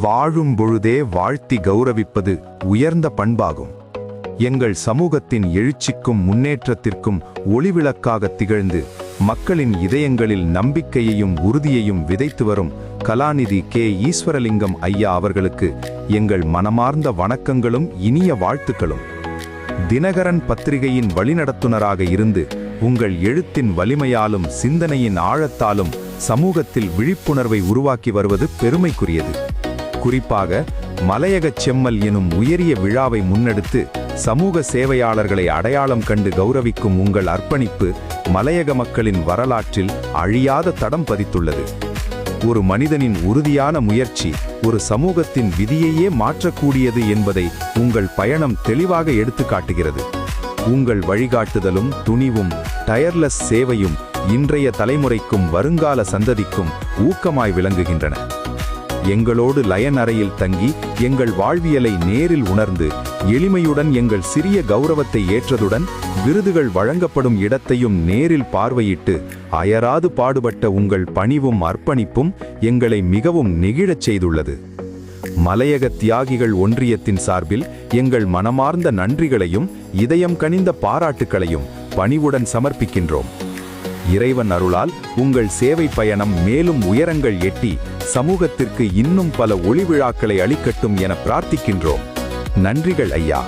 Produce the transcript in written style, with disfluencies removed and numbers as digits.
வாழும் பொழுதே வாழ்த்தி கௌரவிப்பது உயர்ந்த பண்பாகும். எங்கள் சமூகத்தின் எழுச்சிக்கும் முன்னேற்றத்திற்கும் ஒளிவிளக்காக திகழ்ந்து மக்களின் இதயங்களில் நம்பிக்கையையும் உறுதியையும் விதைத்து வரும் கலாநிதி கே. ஈஸ்வரலிங்கம் ஐயா அவர்களுக்கு எங்கள் மனமார்ந்த வணக்கங்களும் இனிய வாழ்த்துக்களும். தினகரன் பத்திரிகையின் வழிநடத்துனராக இருந்து உங்கள் எழுத்தின் வலிமையாலும் சிந்தனையின் ஆழத்தாலும் சமூகத்தில் விழிப்புணர்வை உருவாக்கி வருவது பெருமைக்குரியது. குறிப்பாக மலையகச் செம்மல் எனும் உயரிய விழாவை முன்னெடுத்து சமூக சேவையாளர்களை அடையாளம் கண்டு கௌரவிக்கும் உங்கள் அர்ப்பணிப்பு மலையக மக்களின் வரலாற்றில் அழியாத தடம் பதித்துள்ளது. ஒரு மனிதனின் உறுதியான முயற்சி ஒரு சமூகத்தின் விதியையே மாற்றக்கூடியது என்பதை உங்கள் பயணம் தெளிவாக எடுத்து காட்டுகிறது. உங்கள் வழிகாட்டுதலும் துணிவும் டயர்லெஸ் சேவையும் இன்றைய தலைமுறைக்கும் வருங்கால சந்ததிக்கும் ஊக்கமாய் விளங்குகின்றன. எங்களோடு லயன் அறையில் தங்கி எங்கள் வாழ்வியலை நேரில் உணர்ந்து எளிமையுடன் எங்கள் சிறிய கௌரவத்தை ஏற்றதுடன் விருதுகள் வழங்கப்படும் இடத்தையும் நேரில் பார்வையிட்டு அயராது பாடுபட்ட உங்கள் பணிவும் அர்ப்பணிப்பும் எங்களை மிகவும் நெகிழச் செய்துள்ளது. மலையக தியாகிகள் ஒன்றியத்தின் சார்பில் எங்கள் மனமார்ந்த நன்றிகளையும் இதயம் கனிந்த பாராட்டுக்களையும் பணிவுடன் சமர்ப்பிக்கின்றோம். இறைவன் அருளால் உங்கள் சேவை பயணம் மேலும் உயரங்கள் எட்டி சமூகத்திற்கு இன்னும் பல ஒளிவிழாக்களை அளிக்கட்டும் என பிரார்த்திக்கின்றோம். நன்றிகள் ஐயா.